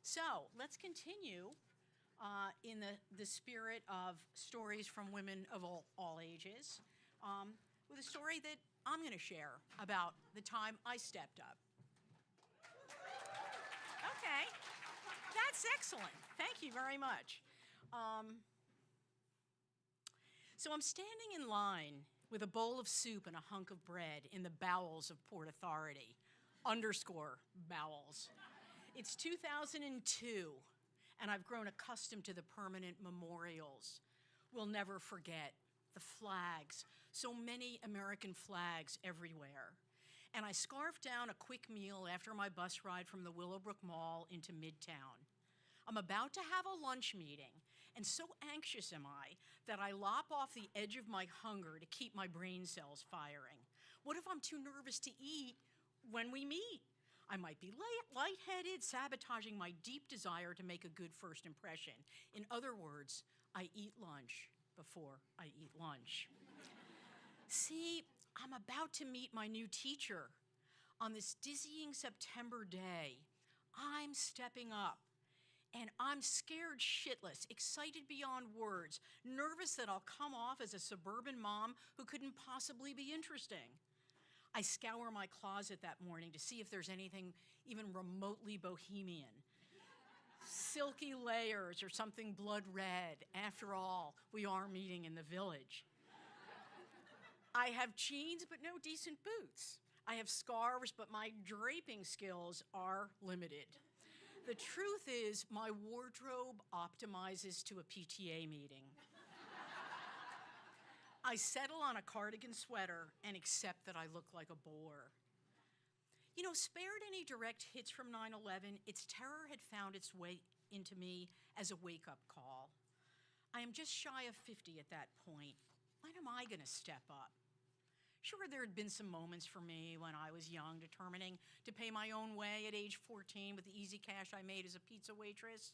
So let's continue in the spirit of stories from women of all ages with a story that I'm going to share about the time I stepped up. Okay, that's excellent. Thank you very much. So I'm standing in line with a bowl of soup and a hunk of bread in the bowels of Port Authority, underscore bowels. It's 2002, and I've grown accustomed to the permanent memorials. We'll never forget the flags, so many American flags everywhere. And I scarfed down a quick meal after my bus ride from the Willowbrook Mall into Midtown. I'm about to have a lunch meeting, and so anxious am I that I lop off the edge of my hunger to keep my brain cells firing. What if I'm too nervous to eat when we meet? I might be lightheaded, sabotaging my deep desire to make a good first impression. In other words, I eat lunch before I eat lunch. See, I'm about to meet my new teacher. On this dizzying September day, I'm stepping up. And I'm scared shitless, excited beyond words, nervous that I'll come off as a suburban mom who couldn't possibly be interesting. I scour my closet that morning to see if there's anything even remotely bohemian. Silky layers or something blood red. After all, we are meeting in the village. I have jeans but no decent boots. I have scarves, but my draping skills are limited. The truth is, my wardrobe optimizes to a PTA meeting. I settle on a cardigan sweater and accept that I look like a bore. You know, spared any direct hits from 9/11, its terror had found its way into me as a wake-up call. I am just shy of 50 at that point. When am I going to step up? Sure, there had been some moments for me when I was young, determining to pay my own way at age 14 with the easy cash I made as a pizza waitress,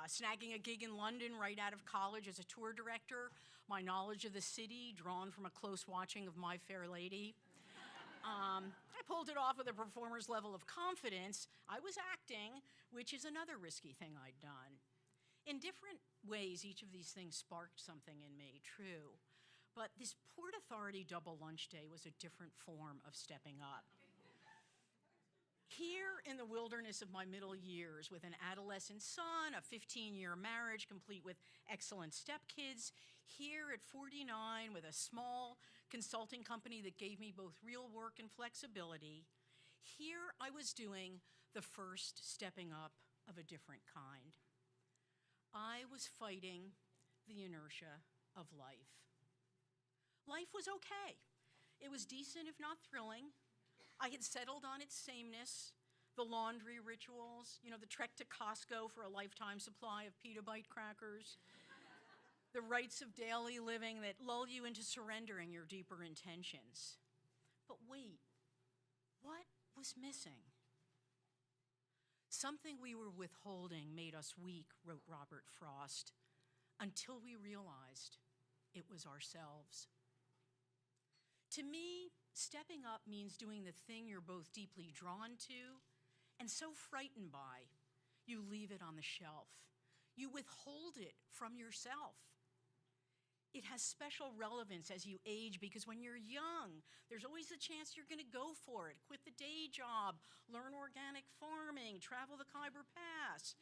snagging a gig in London right out of college as a tour director, my knowledge of the city drawn from a close watching of My Fair Lady. I pulled it off with a performer's level of confidence. I was acting, which is another risky thing I'd done. In different ways, each of these things sparked something in me, true. But this Port Authority double lunch day was a different form of stepping up. Here in the wilderness of my middle years, with an adolescent son, a 15-year marriage complete with excellent stepkids, here at 49 with a small consulting company that gave me both real work and flexibility, here I was doing the first stepping up of a different kind. I was fighting the inertia of life. Life was okay. It was decent, if not thrilling. I had settled on its sameness, the laundry rituals, the trek to Costco for a lifetime supply of Pita-Bite crackers, the rites of daily living that lull you into surrendering your deeper intentions. But wait, what was missing? Something we were withholding made us weak, wrote Robert Frost, until we realized it was ourselves. To me, stepping up means doing the thing you're both deeply drawn to and so frightened by, you leave it on the shelf. You withhold it from yourself. It has special relevance as you age because when you're young, there's always a chance you're going to go for it. Quit the day job, learn organic farming, travel the Khyber Pass.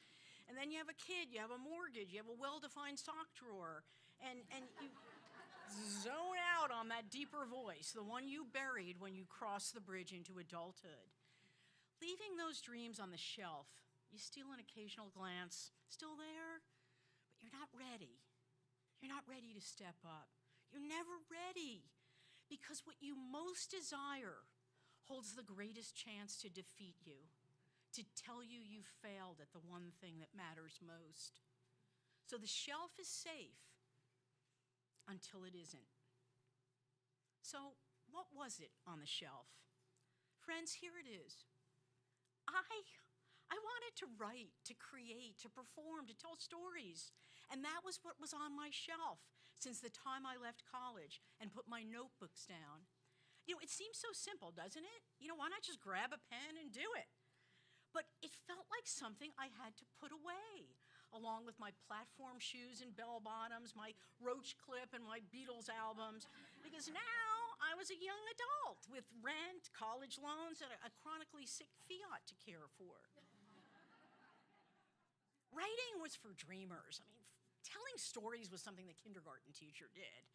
And then you have a kid, you have a mortgage, you have a well-defined sock drawer, and you zone out on that deeper voice, the one you buried when you crossed the bridge into adulthood. Leaving those dreams on the shelf, you steal an occasional glance, still there, but you're not ready. You're not ready to step up. You're never ready because what you most desire holds the greatest chance to defeat you, to tell you you've failed at the one thing that matters most. So the shelf is safe until it isn't. So what was it on the shelf? Friends, here it is. I wanted to write, to create, to perform, to tell stories. And that was what was on my shelf since the time I left college and put my notebooks down. It seems so simple, doesn't it? Why not just grab a pen and do it? but it felt like something I had to put away, along with my platform shoes and bell bottoms, my Roach Clip and my Beatles albums, because now I was a young adult with rent, college loans, and a chronically sick Fiat to care for. Writing was for dreamers. I mean, telling stories was something the kindergarten teacher did.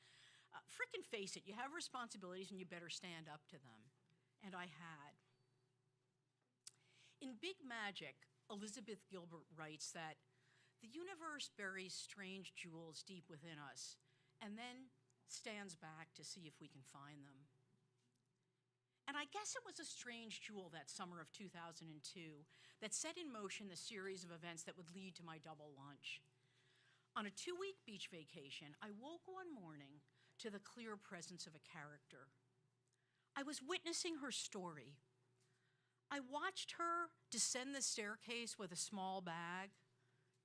Frickin' face it, you have responsibilities and you better stand up to them. And I had. In Big Magic, Elizabeth Gilbert writes that the universe buries strange jewels deep within us and then stands back to see if we can find them. And I guess it was a strange jewel that summer of 2002 that set in motion the series of events that would lead to my double lunch. On a 2-week beach vacation, I woke one morning to the clear presence of a character. I was witnessing her story. I watched her descend the staircase with a small bag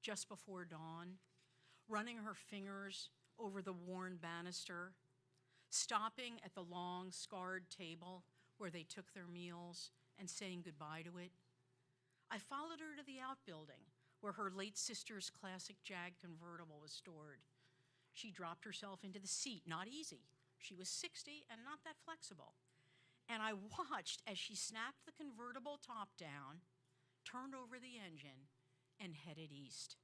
just before dawn, running her fingers over the worn banister, stopping at the long, scarred table where they took their meals and saying goodbye to it. I followed her to the outbuilding where her late sister's classic Jag convertible was stored. She dropped herself into the seat, not easy. She was 60 and not that flexible. And I watched as she snapped the convertible top down, turned over the engine, and headed east.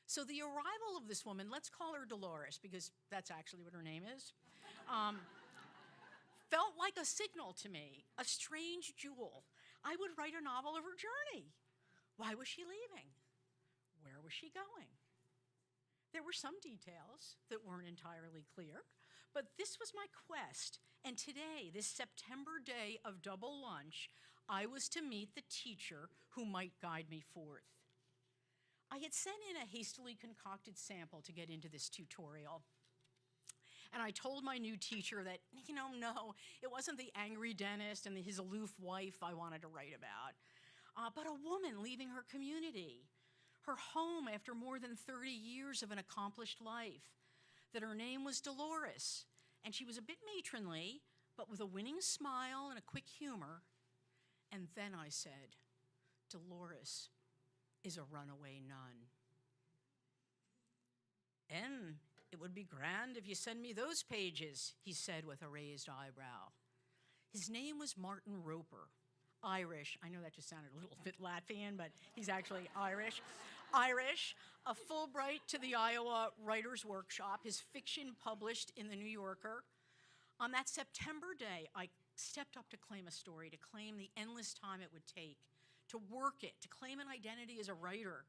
So the arrival of this woman, let's call her Dolores because that's actually what her name is, felt like a signal to me, a strange jewel. I would write a novel of her journey. Why was she leaving? Where was she going? There were some details that weren't entirely clear, but this was my quest. And today, this September day of double lunch, I was to meet the teacher who might guide me forth. I had sent in a hastily concocted sample to get into this tutorial. And I told my new teacher that, no, it wasn't the angry dentist and his aloof wife I wanted to write about, but a woman leaving her community, her home after more than 30 years of an accomplished life, that her name was Dolores, and she was a bit matronly, but with a winning smile and a quick humor. And then I said, Dolores is a runaway nun. It would be grand if you send me those pages, he said with a raised eyebrow. His name was Martin Roper, Irish. I know that just sounded a little bit Latvian, but he's actually Irish. Irish, a Fulbright to the Iowa Writers' Workshop, his fiction published in the New Yorker. On that September day, I stepped up to claim a story, to claim the endless time it would take, to work it, to claim an identity as a writer.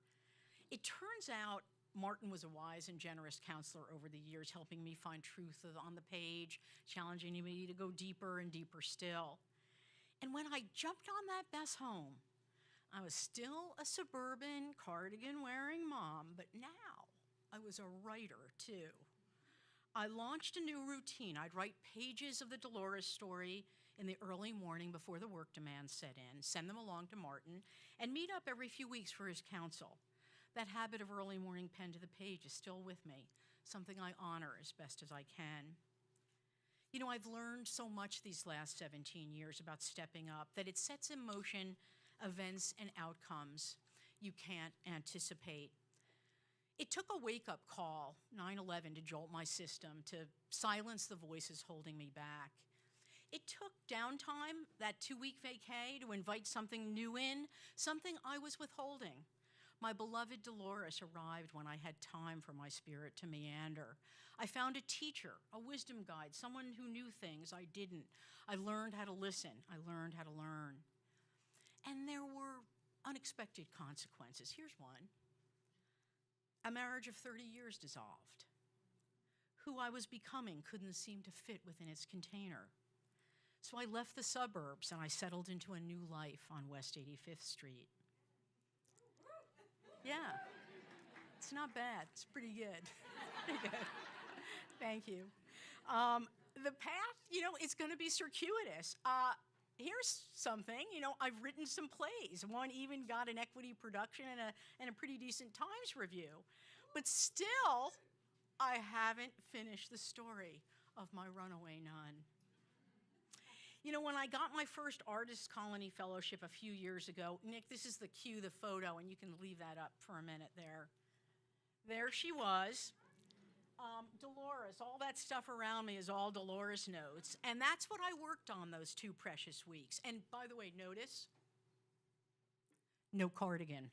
It turns out Martin was a wise and generous counselor over the years, helping me find truth on the page, challenging me to go deeper and deeper still. And when I jumped on that bus home, I was still a suburban cardigan-wearing mom, but now I was a writer too. I launched a new routine. I'd write pages of the Dolores story in the early morning before the work demands set in, send them along to Martin, and meet up every few weeks for his counsel. That habit of early morning pen to the page is still with me, something I honor as best as I can. I've learned so much these last 17 years about stepping up that it sets in motion events and outcomes you can't anticipate. It took a wake-up call, 9/11, to jolt my system, to silence the voices holding me back. It took downtime, that 2-week vacay, to invite something new in, something I was withholding. My beloved Dolores arrived when I had time for my spirit to meander. I found a teacher, a wisdom guide, someone who knew things I didn't. I learned how to listen. I learned how to learn. And there were unexpected consequences. Here's one. A marriage of 30 years dissolved. Who I was becoming couldn't seem to fit within its container. So I left the suburbs and I settled into a new life on West 85th Street. Yeah, it's not bad. It's pretty good. Pretty good. Thank you. The path, it's going to be circuitous. Here's something, I've written some plays. One even got an equity production and a pretty decent Times review. But still, I haven't finished the story of my runaway nun. You know, when I got my first Artist Colony Fellowship a few years ago, Nick, this is the cue, the photo, and you can leave that up for a minute there. There she was. Dolores, all that stuff around me is all Dolores notes. And that's what I worked on those 2 precious weeks. And by the way, notice, no cardigan.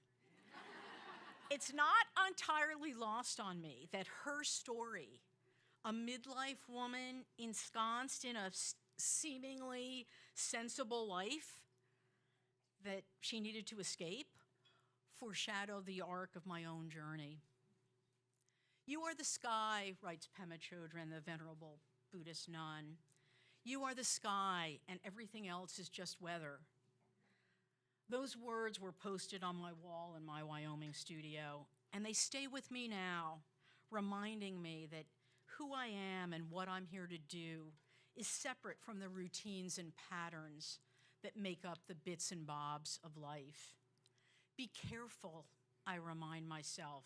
It's not entirely lost on me that her story, a midlife woman ensconced in a seemingly sensible life that she needed to escape, foreshadowed the arc of my own journey. You are the sky, writes Pema Chodron, the venerable Buddhist nun. You are the sky, and everything else is just weather. Those words were posted on my wall in my Wyoming studio, and they stay with me now, reminding me that who I am and what I'm here to do is separate from the routines and patterns that make up the bits and bobs of life. Be careful, I remind myself,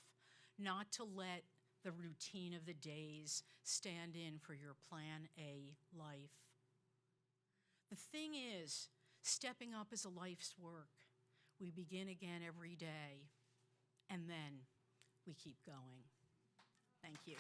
not to let the routine of the days stand in for your plan A life. The thing is, stepping up is a life's work. We begin again every day, and then we keep going. Thank you.